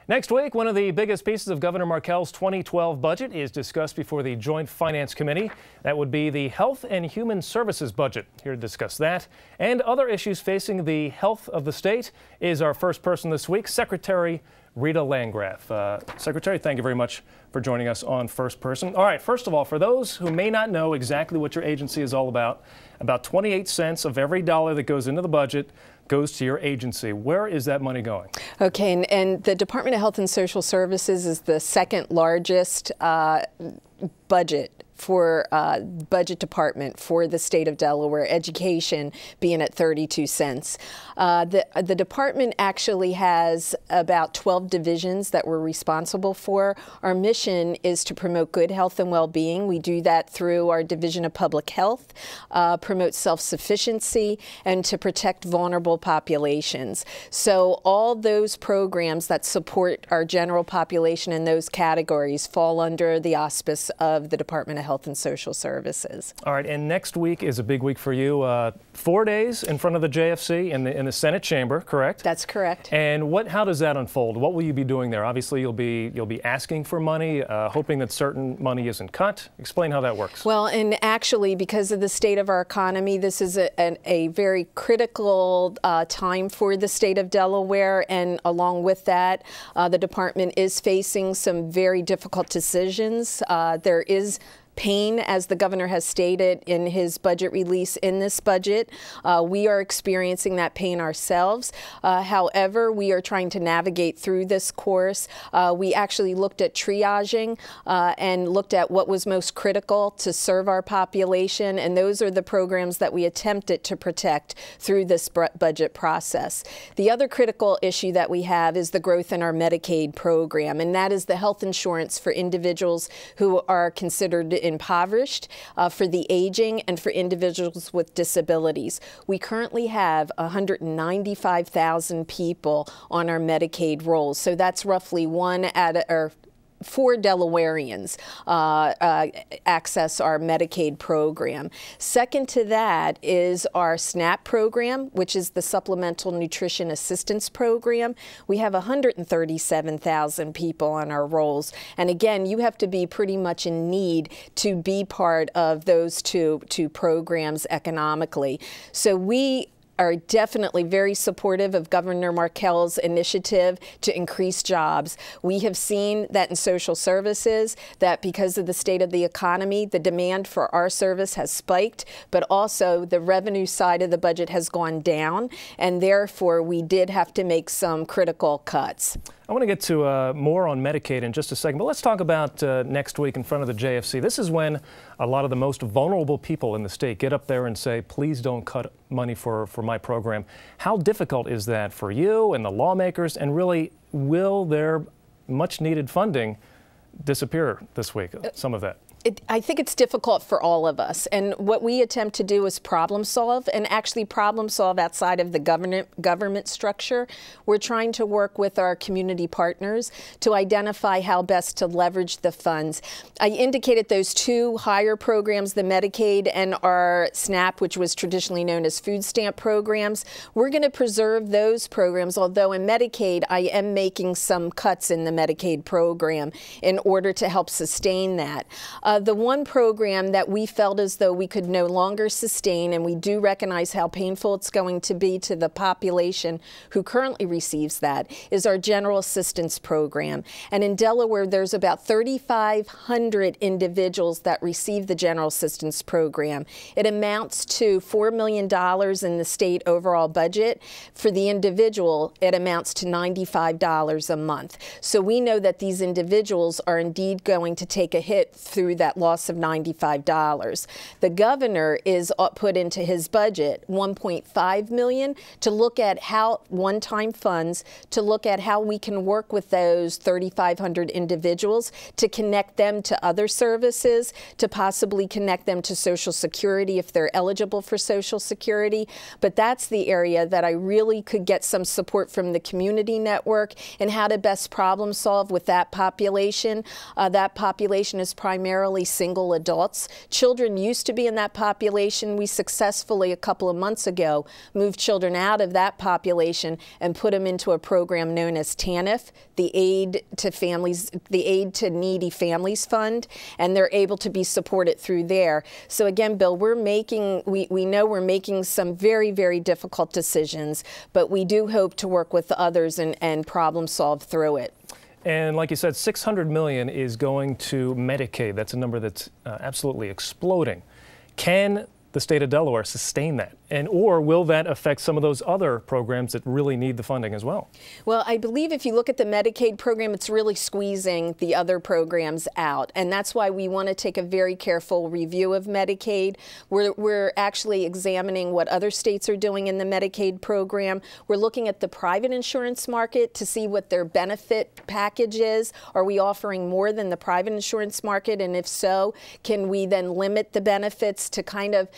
Next week, one of the biggest pieces of Governor Markell's 2012 budget is discussed before the Joint Finance Committee. That would be the Health and Human Services budget. Here to discuss that and other issues facing the health of the state is our first person this week, Secretary Rita Landgraf. Secretary, thank you very much for joining us on First Person. All right, first of all, for those who may not know exactly what your agency is all about 28 cents of every dollar that goes into the budget goes to your agency. Where is that money going? Okay, and the Department of Health and Social Services is the second largest budget department for the state of Delaware, education being at 32 cents. The department actually has about 12 divisions that we're responsible for. Our mission is to promote good health and well-being. We do that through our Division of Public Health, promote self-sufficiency, and to protect vulnerable populations. So all those programs that support our general population in those categories fall under the auspice of the Department of Health and Social Services. All right, and next week is a big week for you. 4 days in front of the JFC in the Senate chamber, correct? That's correct. And how does that unfold? What will you be doing there? Obviously, you'll be asking for money, hoping that certain money isn't cut. Explain how that works. Well, and actually, because of the state of our economy, this is a very critical time for the state of Delaware, and along with that, the department is facing some very difficult decisions. There is pain, as the governor has stated in his budget release in this budget. We are experiencing that pain ourselves. However, we are trying to navigate through this course. We actually looked at triaging and looked at what was most critical to serve our population, and those are the programs that we attempted to protect through this budget process. The other critical issue that we have is the growth in our Medicaid program, and that is the health insurance for individuals who are considered impoverished, for the aging, and for individuals with disabilities. We currently have 195,000 people on our Medicaid rolls, so that's roughly 4 Delawareans access our Medicaid program. Second to that is our SNAP program, which is the Supplemental Nutrition Assistance Program. We have 137,000 people on our rolls. And again, you have to be pretty much in need to be part of those two programs economically. So we are definitely very supportive of Governor Markell's initiative to increase jobs. We have seen that in social services, that because of the state of the economy, the demand for our service has spiked, but also the revenue side of the budget has gone down, and therefore we did have to make some critical cuts. I want to get to more on Medicaid in just a second, but let's talk about next week in front of the JFC. This is when a lot of the most vulnerable people in the state get up there and say, please don't cut money for my program. How difficult is that for you and the lawmakers, and really, will their much needed funding disappear this week, some of that? I think it's difficult for all of us, and what we attempt to do is problem solve, and actually problem solve outside of the government structure. We're trying to work with our community partners to identify how best to leverage the funds. I indicated those 2 higher programs, the Medicaid and our SNAP, which was traditionally known as food stamp programs. We're going to preserve those programs, although in Medicaid I am making some cuts in the Medicaid program in order to help sustain that. The one program that we felt as though we could no longer sustain, and we do recognize how painful it's going to be to the population who currently receives that, is our General Assistance Program. And in Delaware, there's about 3,500 individuals that receive the General Assistance Program. It amounts to $4 million in the state overall budget. For the individual, it amounts to $95 a month. So we know that these individuals are indeed going to take a hit through that loss of $95. The governor is put into his budget $1.5 million to look at how one-time funds, to look at how we can work with those 3,500 individuals to connect them to other services, to possibly connect them to Social Security if they're eligible for Social Security. But that's the area that I really could get some support from the community network and how to best problem solve with that population. That population is primarily primarily single adults. Children used to be in that population. We successfully, a couple of months ago, moved children out of that population and put them into a program known as TANF, the Aid to Needy Families Fund, and they're able to be supported through there. So again, Bill, we know we're making some very, very difficult decisions, but we do hope to work with others and problem solve through it. And like you said, $600 million is going to Medicaid. That's a number that's absolutely exploding. Can the state of Delaware sustain that? Or will that affect some of those other programs that really need the funding as well? Well, I believe if you look at the Medicaid program, it's really squeezing the other programs out. And that's why we want to take a very careful review of Medicaid. We're actually examining what other states are doing in the Medicaid program. We're looking at the private insurance market to see what their benefit package is. Are we offering more than the private insurance market? And if so, can we then limit the benefits to kind of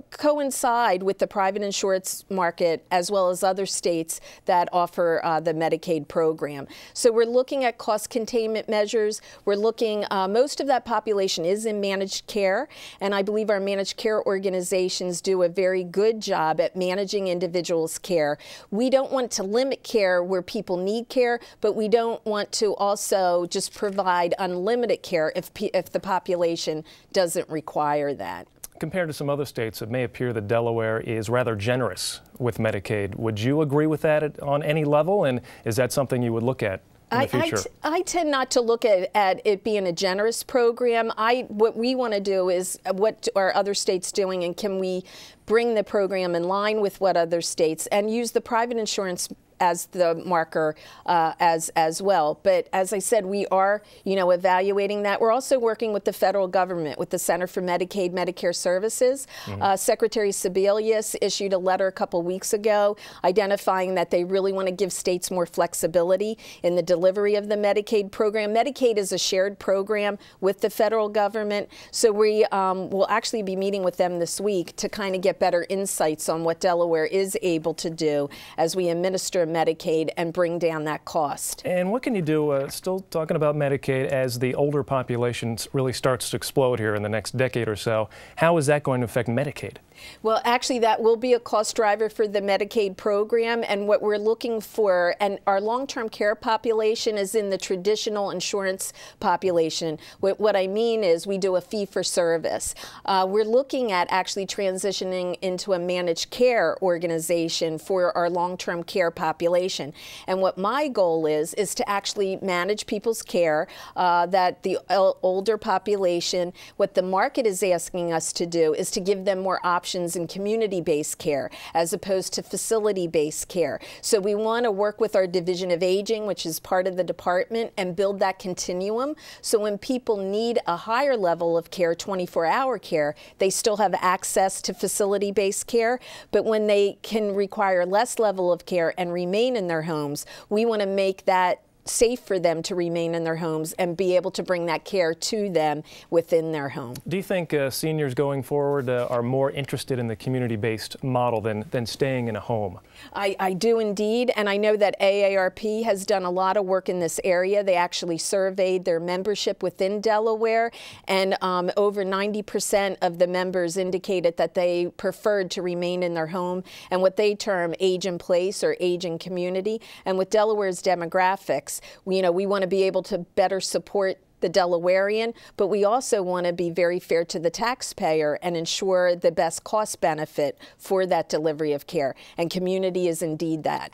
coincide with the private insurance market as well as other states that offer the Medicaid program. So we're looking at cost containment measures. We're looking, most of that population is in managed care, and I believe our managed care organizations do a very good job at managing individuals' care. We don't want to limit care where people need care, but we don't want to also just provide unlimited care if the population doesn't require that. Compared to some other states, it may appear that Delaware is rather generous with Medicaid. Would you agree with that on any level? And is that something you would look at in the future? I tend not to look at it being a generous program. What we want to do is what are other states doing, and can we bring the program in line with what other states and use the private insurance as the marker as well. But as I said, we are, evaluating that. We're also working with the federal government, with the Center for Medicaid Medicare Services. Secretary Sebelius issued a letter a couple weeks ago identifying that they really want to give states more flexibility in the delivery of the Medicaid program. Medicaid is a shared program with the federal government, so we will actually be meeting with them this week to kind of get better insights on what Delaware is able to do as we administer Medicaid and bring down that cost. And what can you do, still talking about Medicaid, as the older population really starts to explode here in the next decade or so? How is that going to affect Medicaid? Well, actually, that will be a cost driver for the Medicaid program, and what we're looking for, and our long-term care population is in the traditional insurance population. What I mean is we do a fee-for-service. We're looking at actually transitioning into a managed care organization for our long-term care population. And what my goal is to actually manage people's care, that the older population, what the market is asking us to do is to give them more options in community-based care as opposed to facility-based care. So we want to work with our Division of Aging, which is part of the department, and build that continuum. So when people need a higher level of care, 24-hour care, they still have access to facility-based care. But when they can require less level of care and remain in their homes, we want to make that safe for them to remain in their homes and be able to bring that care to them within their home. Do you think seniors going forward are more interested in the community-based model than staying in a home? I do indeed, and I know that AARP has done a lot of work in this area. They actually surveyed their membership within Delaware, and over 90% of the members indicated that they preferred to remain in their home and what they term age in place or age in community. And with Delaware's demographics, we want to be able to better support the Delawarean, but we also want to be very fair to the taxpayer and ensure the best cost benefit for that delivery of care. And community is indeed that.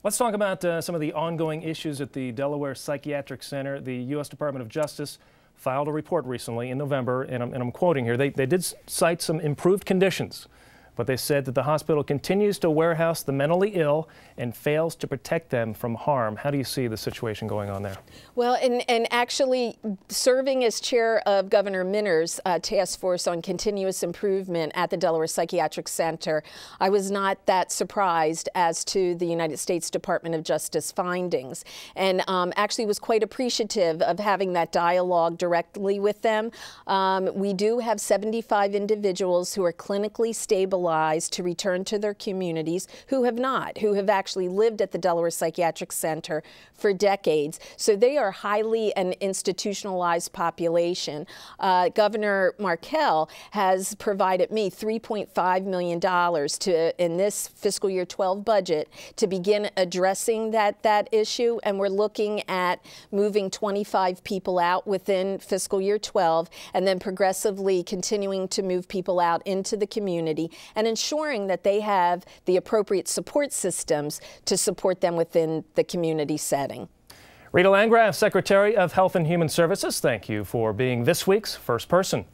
Let's talk about some of the ongoing issues at the Delaware Psychiatric Center. The U.S. Department of Justice filed a report recently in November, and I'm quoting here. They did cite some improved conditions, but they said that the hospital continues to warehouse the mentally ill and fails to protect them from harm. How do you see the situation going on there? Well, and actually serving as chair of Governor Minner's task force on continuous improvement at the Delaware Psychiatric Center, I was not that surprised as to the United States Department of Justice findings, and actually was quite appreciative of having that dialogue directly with them. We do have 75 individuals who are clinically stable hospitalized to return to their communities who have not, who have actually lived at the Delaware Psychiatric Center for decades. So they are highly an institutionalized population. Governor Markell has provided me $3.5 million in this fiscal year 12 budget to begin addressing that issue, and we're looking at moving 25 people out within fiscal year 12 and then progressively continuing to move people out into the community and ensuring that they have the appropriate support systems to support them within the community setting. Rita Landgraf, Secretary of Health and Human Services, thank you for being this week's First Person.